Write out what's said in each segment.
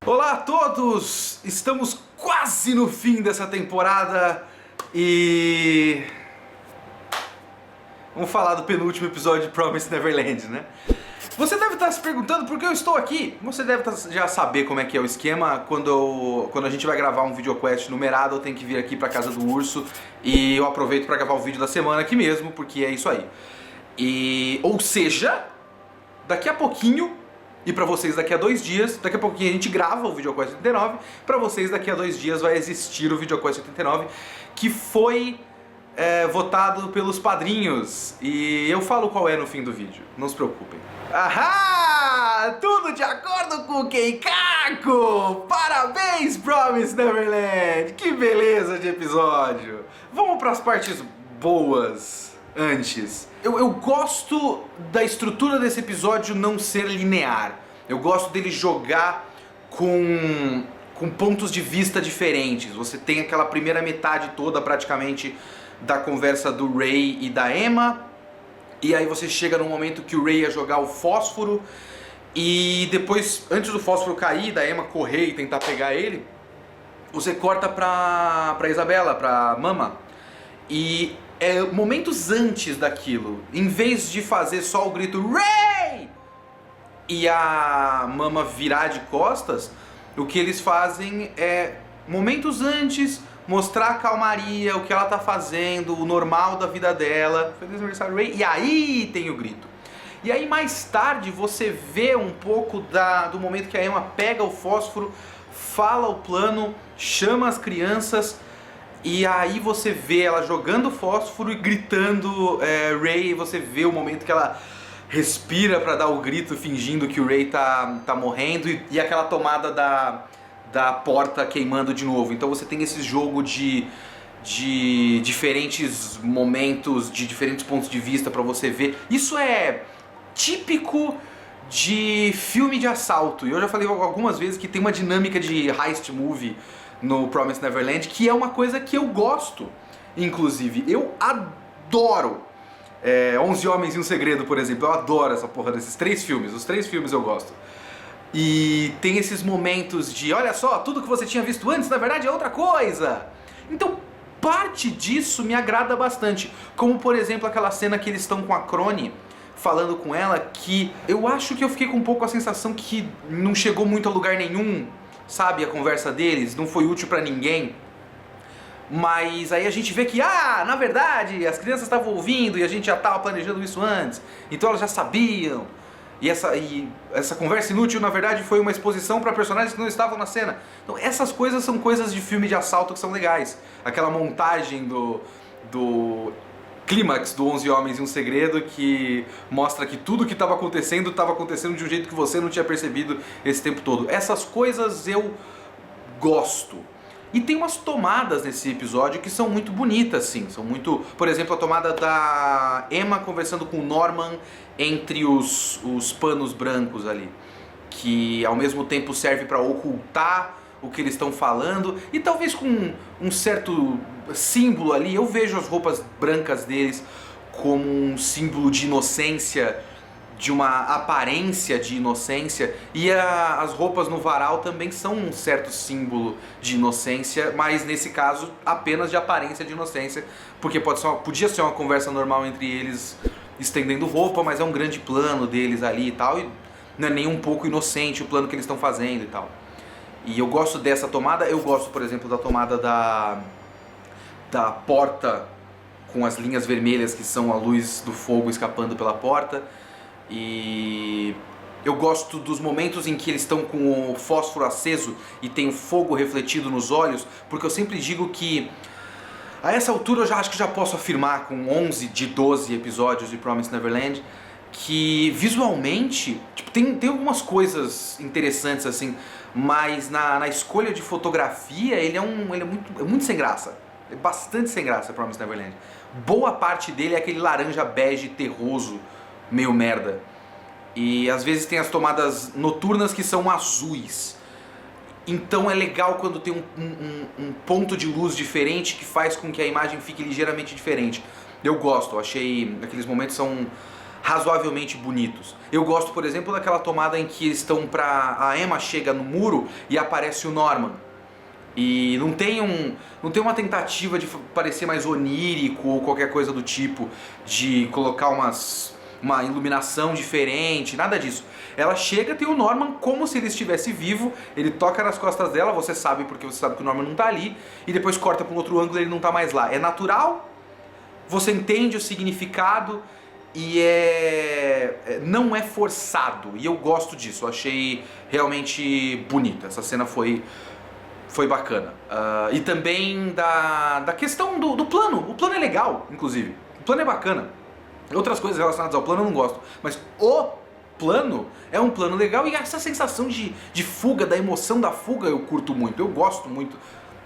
Olá a todos! Estamos quase no fim dessa temporada e... vamos falar do penúltimo episódio de Promised Neverland, né? Você deve estar se perguntando por que eu estou aqui. Você deve já saber como é que é o esquema. Quando a gente vai gravar um VideoQuest numerado, eu tenho que vir aqui pra casa do urso e eu aproveito pra gravar o vídeo da semana aqui mesmo, porque é isso aí. Ou seja, daqui a pouquinho, e pra vocês daqui a 2 dias, daqui a pouquinho a gente grava o VideoQuest 89, pra vocês daqui a 2 dias vai existir o VideoQuest 89, que foi votado pelos padrinhos, e eu falo qual é no fim do vídeo, não se preocupem. Ahá! Tudo de acordo com o Keikaku! Parabéns, Promised Neverland! Que beleza de episódio! Vamos pras partes boas antes. Eu gosto da estrutura desse episódio não ser linear. Eu gosto dele jogar com pontos de vista diferentes. Você tem aquela primeira metade toda praticamente da conversa do Ray e da Emma, e aí você chega no momento que o Ray ia jogar o fósforo, e depois, antes do fósforo cair, da Emma correr e tentar pegar ele, você corta pra Isabela, pra Mama, e momentos antes daquilo, em vez de fazer só o grito Ray! E a Mama virar de costas, o que eles fazem é, momentos antes, mostrar a calmaria, o que ela tá fazendo, o normal da vida dela. Feliz aniversário, Ray. E aí tem o grito. E aí mais tarde você vê um pouco do momento que a Emma pega o fósforo, fala o plano, chama as crianças, e aí você vê ela jogando fósforo e gritando Ray, e você vê o momento que ela respira pra dar o grito fingindo que o Ray tá morrendo, e aquela tomada da porta queimando de novo. Então você tem esse jogo de diferentes momentos, de diferentes pontos de vista pra você ver. Isso é típico de filme de assalto. E eu já falei algumas vezes que tem uma dinâmica de heist movie no Promised Neverland, que é uma coisa que eu gosto. Inclusive, eu adoro 11 Homens e um Segredo, por exemplo. Eu adoro essa porra desses 3 filmes. Os 3 filmes eu gosto. E tem esses momentos de, olha só, tudo que você tinha visto antes, na verdade é outra coisa. Então, parte disso me agrada bastante. Como, por exemplo, aquela cena que eles estão com a Crone, falando com ela, que eu acho que eu fiquei com um pouco a sensação que não chegou muito a lugar nenhum, sabe, a conversa deles, não foi útil pra ninguém. Mas aí a gente vê que, na verdade, as crianças estavam ouvindo e a gente já estava planejando isso antes, então elas já sabiam. E essa conversa inútil, na verdade, foi uma exposição para personagens que não estavam na cena. Então essas coisas são coisas de filme de assalto que são legais. Aquela montagem do clímax do 11 Homens e um Segredo, que mostra que tudo que estava acontecendo de um jeito que você não tinha percebido esse tempo todo. Essas coisas eu gosto. E tem umas tomadas nesse episódio que são muito bonitas, sim. São muito... Por exemplo, a tomada da Emma conversando com o Norman entre os panos brancos ali, que ao mesmo tempo serve para ocultar o que eles estão falando, e talvez com um certo símbolo ali. Eu vejo as roupas brancas deles como um símbolo de inocência, de uma aparência de inocência, e as roupas no varal também são um certo símbolo de inocência, mas nesse caso apenas de aparência de inocência, porque podia ser uma conversa normal entre eles estendendo roupa, mas é um grande plano deles ali e tal, e não é nem um pouco inocente o plano que eles estão fazendo e tal. E eu gosto dessa tomada. Eu gosto, por exemplo, da tomada da porta com as linhas vermelhas, que são a luz do fogo escapando pela porta. E eu gosto dos momentos em que eles estão com o fósforo aceso e tem o fogo refletido nos olhos, porque eu sempre digo que a essa altura eu já acho que já posso afirmar, com 11 de 12 episódios de Promised Neverland, que visualmente tipo, tem algumas coisas interessantes assim, mas na escolha de fotografia ele é muito sem graça. É bastante sem graça, Promised Neverland. Boa parte dele é aquele laranja bege terroso, meio merda. E às vezes tem as tomadas noturnas que são azuis. Então é legal quando tem um ponto de luz diferente que faz com que a imagem fique ligeiramente diferente. Eu gosto, achei aqueles momentos são razoavelmente bonitos. Eu gosto, por exemplo, daquela tomada em que eles estão a Emma chega no muro e aparece o Norman. E não tem uma tentativa de parecer mais onírico ou qualquer coisa do tipo, de colocar uma iluminação diferente, nada disso. Ela chega, tem o Norman como se ele estivesse vivo, ele toca nas costas dela, você sabe porque você sabe que o Norman não tá ali, e depois corta para um outro ângulo e ele não tá mais lá. É natural, você entende o significado e não é forçado, e eu gosto disso, eu achei realmente bonita, essa cena foi bacana. E também da questão do plano. O plano é legal, inclusive. O plano é bacana. Outras coisas relacionadas ao plano eu não gosto. Mas o plano é um plano legal e essa sensação de fuga, da emoção da fuga eu curto muito. Eu gosto muito.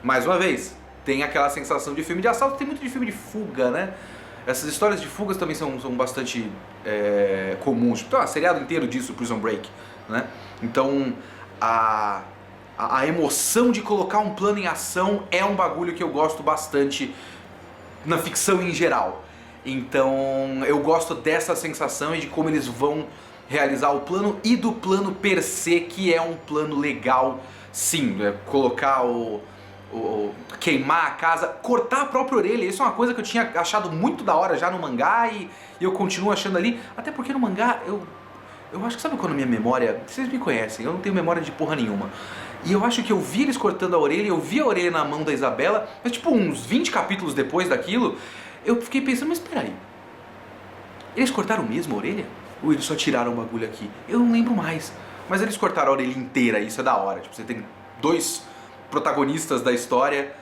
Mais uma vez, tem aquela sensação de filme de assalto. Tem muito de filme de fuga, né? Essas histórias de fugas também são bastante comuns. Tem um seriado inteiro disso, Prison Break, né? Então, a emoção de colocar um plano em ação é um bagulho que eu gosto bastante na ficção em geral. Então eu gosto dessa sensação e de como eles vão realizar o plano e do plano per se, que é um plano legal, sim. Colocar queimar a casa, cortar a própria orelha, isso é uma coisa que eu tinha achado muito da hora já no mangá e eu continuo achando ali, até porque no mangá eu acho que, sabe quando a minha memória, vocês me conhecem, eu não tenho memória de porra nenhuma. E eu acho que eu vi eles cortando a orelha, eu vi a orelha na mão da Isabela, mas tipo uns 20 capítulos depois daquilo, eu fiquei pensando, mas peraí, eles cortaram mesmo a orelha? Ou eles só tiraram o bagulho aqui? Eu não lembro mais. Mas eles cortaram a orelha inteira, isso é da hora. Tipo, você tem 2 protagonistas da história,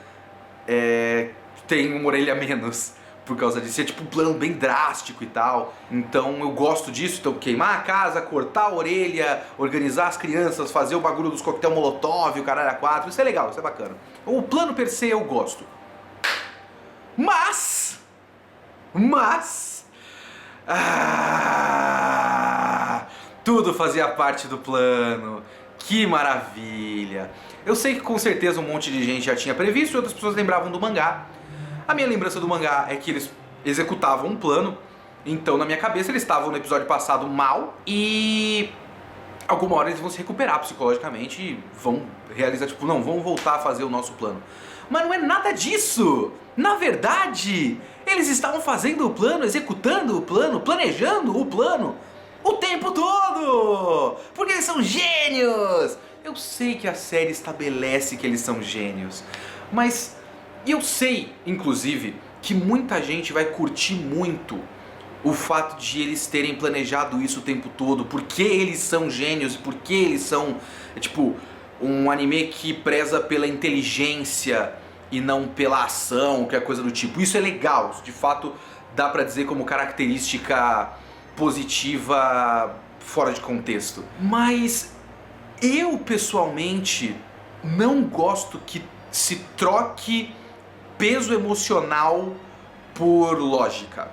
tem uma orelha a menos por causa disso. É tipo um plano bem drástico e tal. Então eu gosto disso. Então queimar a casa, cortar a orelha, organizar as crianças, fazer o bagulho dos coquetel molotov, o caralho a 4, isso é legal, isso é bacana. O plano per se eu gosto. Mas tudo fazia parte do plano. Que maravilha. Eu sei que com certeza um monte de gente já tinha previsto e outras pessoas lembravam do mangá. A minha lembrança do mangá é que eles executavam um plano, então na minha cabeça eles estavam no episódio passado mal e alguma hora eles vão se recuperar psicologicamente e vão realizar, tipo, não, vamos voltar a fazer o nosso plano. Mas não é nada disso! Na verdade, eles estavam fazendo o plano, executando o plano, planejando o plano o tempo todo! Porque eles são gênios! Eu sei que a série estabelece que eles são gênios, mas eu sei, inclusive, que muita gente vai curtir muito o fato de eles terem planejado isso o tempo todo, porque eles são gênios, porque eles são, tipo, um anime que preza pela inteligência e não pela ação, que é coisa do tipo. Isso é legal, isso de fato dá pra dizer como característica positiva fora de contexto. Mas eu, pessoalmente, não gosto que se troque peso emocional por lógica.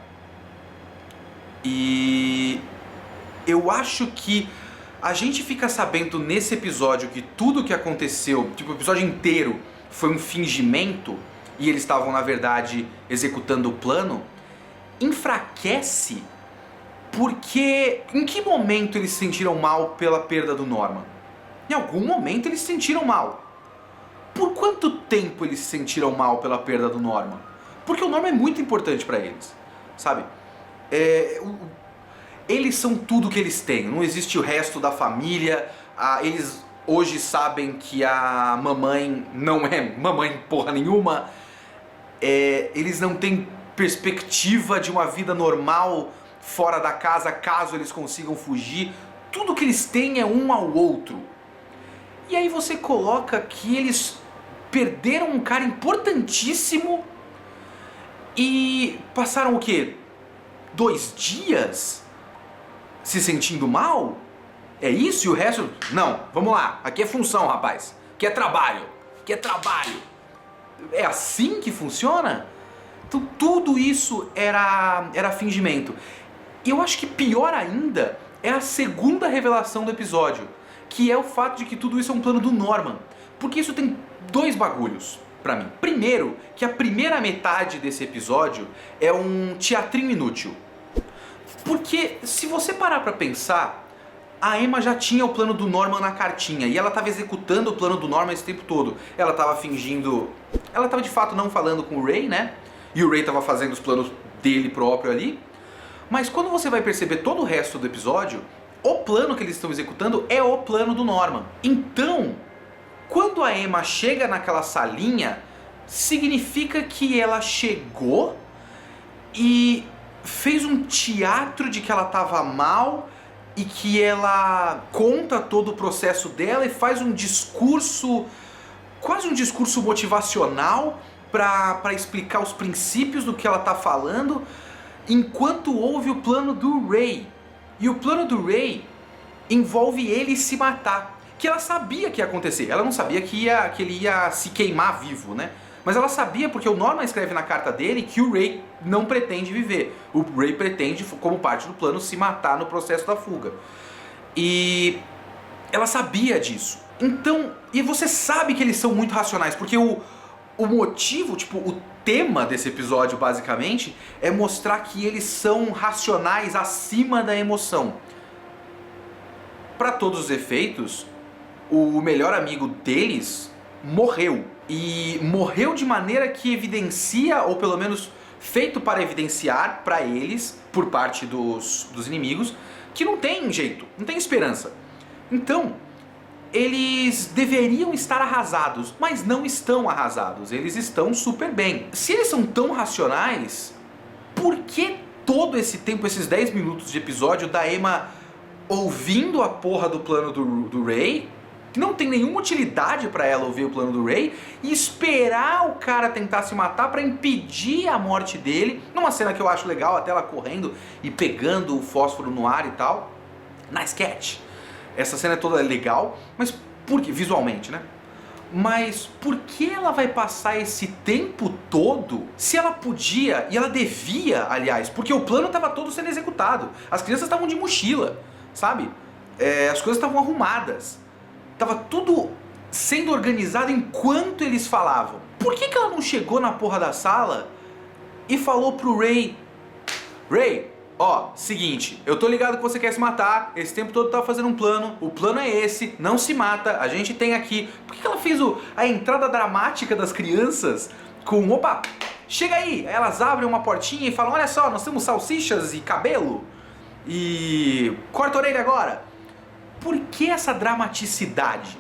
E eu acho que a gente fica sabendo nesse episódio que tudo que aconteceu, tipo, o episódio inteiro foi um fingimento e eles estavam, na verdade, executando o plano, enfraquece, porque em que momento eles se sentiram mal pela perda do Norman? Em algum momento eles se sentiram mal. Por quanto tempo eles se sentiram mal pela perda do Norman? Porque o Norman é muito importante pra eles, sabe? Eles são tudo que eles têm, não existe o resto da família. Eles hoje sabem que a mamãe não é mamãe porra nenhuma. Eles não têm perspectiva de uma vida normal fora da casa caso eles consigam fugir. Tudo que eles têm é um ao outro. E aí você coloca que eles perderam um cara importantíssimo e passaram o quê? 2 dias se sentindo mal? É isso? E o resto? Não, vamos lá, aqui é função, rapaz. Aqui é trabalho. Aqui é trabalho. É assim que funciona? Então tudo isso era fingimento. E eu acho que pior ainda é a segunda revelação do episódio, que é o fato de que tudo isso é um plano do Norman. Porque isso tem 2 bagulhos pra mim. Primeiro, que a primeira metade desse episódio é um teatrinho inútil. Porque se você parar pra pensar, a Emma já tinha o plano do Norman na cartinha e ela estava executando o plano do Norman esse tempo todo. Ela estava fingindo... Ela estava de fato não falando com o Ray, né? E o Ray estava fazendo os planos dele próprio ali. Mas quando você vai perceber todo o resto do episódio, o plano que eles estão executando é o plano do Norman. Então, quando a Emma chega naquela salinha, significa que ela chegou e fez um teatro de que ela estava mal e que ela conta todo o processo dela e faz um discurso, quase um discurso motivacional para explicar os princípios do que ela está falando, enquanto houve o plano do Ray. E o plano do Ray envolve ele se matar, que ela sabia que ia acontecer. Ela não sabia que ele ia se queimar vivo, né? Mas ela sabia porque o Norman escreve na carta dele que o Ray não pretende viver. O Ray pretende, como parte do plano, se matar no processo da fuga. E ela sabia disso. Então, e você sabe que eles são muito racionais, porque o motivo, tipo, o tema desse episódio, basicamente, é mostrar que eles são racionais acima da emoção. Para todos os efeitos, o melhor amigo deles morreu. E morreu de maneira que evidencia, ou pelo menos feito para evidenciar para eles, por parte dos inimigos, que não tem jeito, não tem esperança. Então, eles deveriam estar arrasados, mas não estão arrasados, eles estão super bem. Se eles são tão racionais, por que todo esse tempo, esses 10 minutos de episódio da Emma ouvindo a porra do plano do Ray? Não tem nenhuma utilidade pra ela ouvir o plano do Ray e esperar o cara tentar se matar pra impedir a morte dele, numa cena que eu acho legal, até ela correndo e pegando o fósforo no ar e tal. Nice catch. Essa cena é toda legal, mas por que? Visualmente, né? Mas por que ela vai passar esse tempo todo se ela podia, e ela devia, aliás, porque o plano estava todo sendo executado. As crianças estavam de mochila, sabe? As coisas estavam arrumadas. Tava tudo sendo organizado enquanto eles falavam. Por que ela não chegou na porra da sala e falou pro Ray: Ray, ó, seguinte, eu tô ligado que você quer se matar, esse tempo todo tava fazendo um plano, o plano é esse, não se mata, a gente tem aqui. Por que ela fez a entrada dramática das crianças com, opa, chega aí, aí elas abrem uma portinha e falam: olha só, nós temos salsichas e cabelo e corta a orelha agora. Por que essa dramaticidade?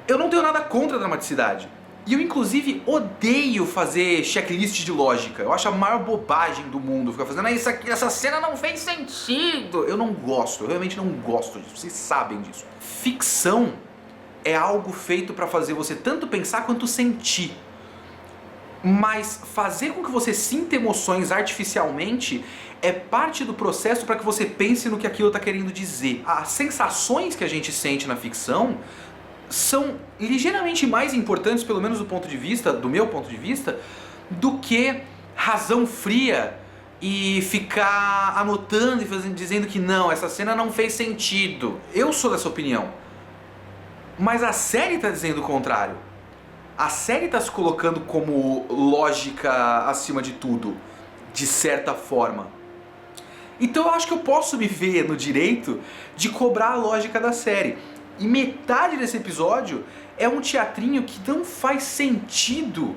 Eu não tenho nada contra a dramaticidade. E eu, inclusive, odeio fazer checklist de lógica. Eu acho a maior bobagem do mundo ficar fazendo isso aqui, essa cena não fez sentido. Eu não gosto, eu realmente não gosto disso. Vocês sabem disso. Ficção é algo feito para fazer você tanto pensar quanto sentir. Mas fazer com que você sinta emoções artificialmente é parte do processo para que você pense no que aquilo está querendo dizer. As sensações que a gente sente na ficção são ligeiramente mais importantes, pelo menos do meu ponto de vista, do que razão fria e ficar anotando e dizendo que não, essa cena não fez sentido. Eu sou dessa opinião. Mas a série está dizendo o contrário. A série está se colocando como lógica acima de tudo, de certa forma. Então eu acho que eu posso me ver no direito de cobrar a lógica da série. E metade desse episódio é um teatrinho que não faz sentido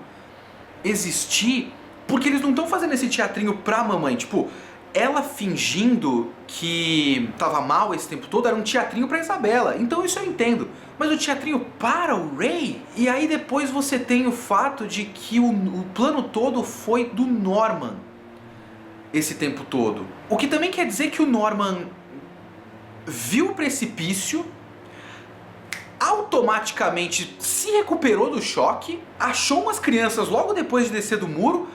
existir, porque eles não estão fazendo esse teatrinho pra mamãe. Tipo, ela fingindo que tava mal esse tempo todo era um teatrinho pra Isabela. Então isso eu entendo. Mas o teatrinho para o Ray? E aí depois você tem o fato de que o plano todo foi do Norman esse tempo todo. O que também quer dizer que o Norman viu o precipício, automaticamente se recuperou do choque, achou umas crianças logo depois de descer do muro,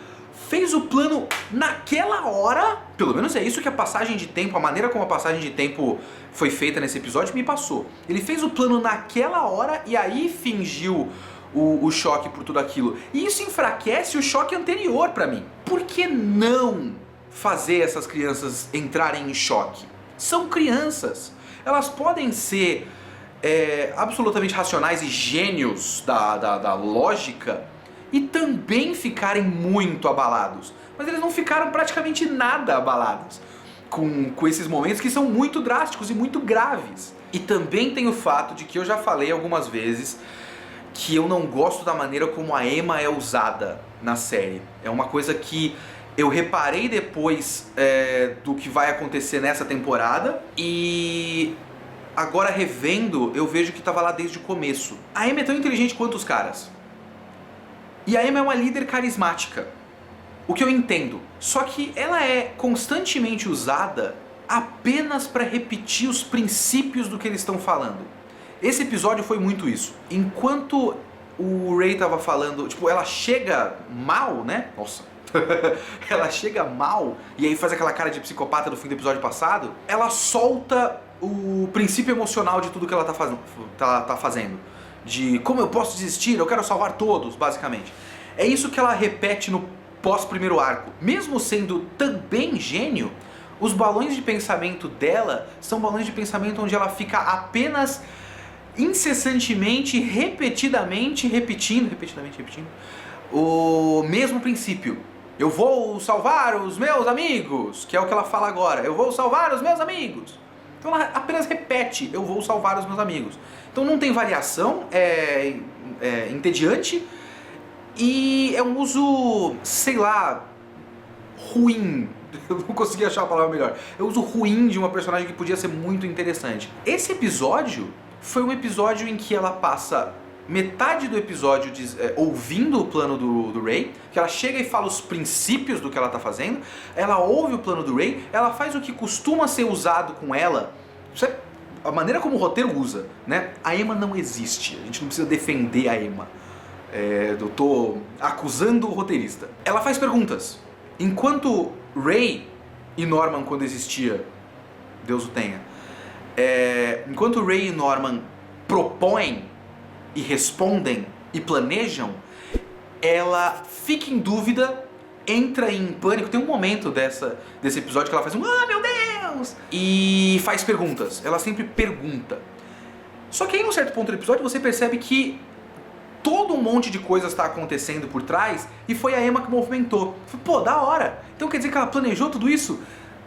fez o plano naquela hora. Pelo menos é isso que a passagem de tempo, a maneira como a passagem de tempo foi feita nesse episódio me passou. Ele fez o plano naquela hora e aí fingiu o choque por tudo aquilo. E isso enfraquece o choque anterior pra mim. Por que não fazer essas crianças entrarem em choque? São crianças. Elas podem ser absolutamente racionais e gênios da lógica e também ficarem muito abalados. mas eles não ficaram praticamente nada abalados com esses momentos que são muito drásticos e muito graves. E também tem o fato de que eu já falei algumas vezes que eu não gosto da maneira como a Emma é usada na série. É uma coisa que eu reparei depois do que vai acontecer nessa temporada, e agora revendo eu vejo que estava lá desde o começo. A Emma é tão inteligente quanto os caras. E a Emma é uma líder carismática, o que eu entendo. Só que ela é constantemente usada apenas para repetir os princípios do que eles estão falando. Esse episódio foi muito isso. Enquanto o Ray tava falando, tipo, ela chega mal, né? Nossa. Ela chega mal e aí faz aquela cara de psicopata do fim do episódio passado. Ela solta o princípio emocional de tudo que ela tá fazendo. De como eu posso desistir, eu quero salvar todos, basicamente. É isso que ela repete no pós-primeiro arco. Mesmo sendo também gênio, os balões de pensamento dela são balões de pensamento onde ela fica apenas incessantemente, repetidamente repetindo o mesmo princípio. Eu vou salvar os meus amigos, que é o que ela fala agora. Eu vou salvar os meus amigos. Então ela apenas repete, eu vou salvar os meus amigos. Então não tem variação, é entediante e é um uso, sei lá, ruim. Eu não consegui achar a palavra melhor. É um uso ruim de uma personagem que podia ser muito interessante. Esse episódio foi um episódio em que ela passa metade do episódio ouvindo o plano do Ray, que ela chega e fala os princípios do que ela tá fazendo, ela ouve o plano do Ray, ela faz o que costuma ser usado com ela. Isso é a maneira como o roteiro usa, né? A Emma não existe, a gente não precisa defender a Emma. Eu tô acusando o roteirista. Ela faz perguntas. Enquanto Ray e Norman, quando existia, Deus o tenha, enquanto Ray e Norman propõem e respondem e planejam, ela fica em dúvida, entra em pânico. Tem um momento desse episódio que ela faz ah, meu Deus! E faz perguntas. Ela sempre pergunta. Só que aí, num certo ponto do episódio, você percebe que todo um monte de coisas está acontecendo por trás e foi a Emma que movimentou. Pô, da hora! Então quer dizer que ela planejou tudo isso?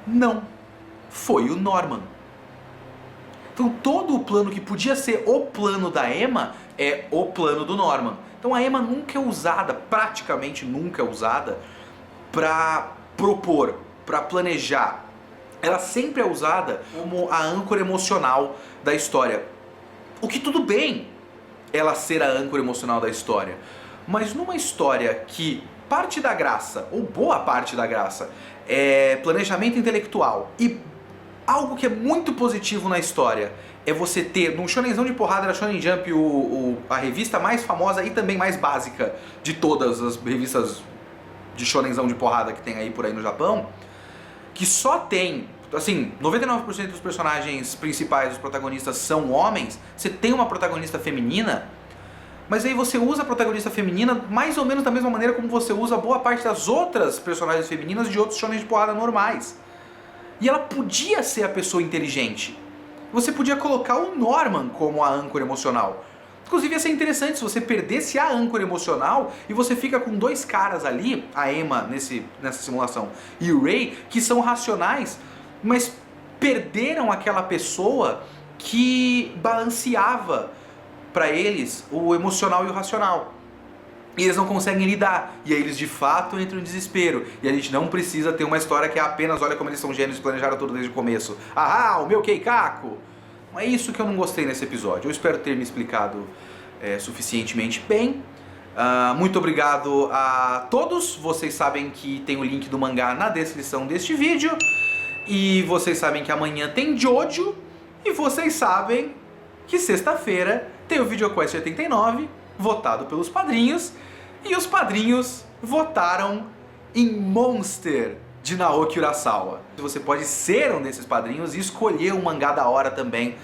Não. Foi o Norman. Então todo o plano que podia ser o plano da Emma é o plano do Norman. Então a Emma nunca é usada, praticamente nunca é usada, para propor, para planejar. Ela sempre é usada como a âncora emocional da história. O que tudo bem ela ser a âncora emocional da história. Mas numa história que parte da graça, ou boa parte da graça, é planejamento intelectual, e algo que é muito positivo na história é você ter, num shonenzão de porrada da Shonen Jump, a revista mais famosa e também mais básica de todas as revistas de shonenzão de porrada que tem aí por aí no Japão, que só tem, assim, 99% dos personagens principais, os protagonistas são homens. Você tem uma protagonista feminina, mas aí você usa a protagonista feminina mais ou menos da mesma maneira como você usa boa parte das outras personagens femininas de outros shonen de porrada normais. E ela podia ser a pessoa inteligente. Você podia colocar o Norman como a âncora emocional. Inclusive ia ser interessante se você perdesse a âncora emocional e você fica com dois caras ali, a Emma nessa simulação e o Ray, que são racionais, mas perderam aquela pessoa que balanceava para eles o emocional e o racional. E eles não conseguem lidar, e aí eles de fato entram em desespero. E a gente não precisa ter uma história que é apenas olha como eles são gênios e planejaram tudo desde o começo. Ah, o meu Keikaku! Não é isso que eu não gostei nesse episódio. Eu espero ter me explicado suficientemente bem. Muito obrigado a todos. Vocês sabem que tem o link do mangá na descrição deste vídeo. E vocês sabem que amanhã tem Jojo. E vocês sabem que sexta-feira tem o VideoQuest 89, votado pelos padrinhos. E os padrinhos votaram em Monster, de Naoki Urasawa. Você pode ser um desses padrinhos e escolher um mangá da hora também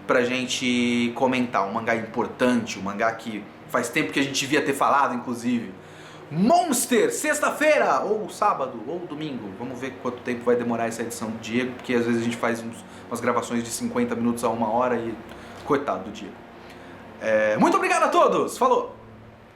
pra gente comentar. Um mangá importante, um mangá que faz tempo que a gente devia ter falado, inclusive. Monster, sexta-feira, ou sábado, ou domingo. Vamos ver quanto tempo vai demorar essa edição do Diego, porque às vezes a gente faz umas gravações de 50 minutos a 1 hora e coitado do Diego. Muito obrigado a todos, falou!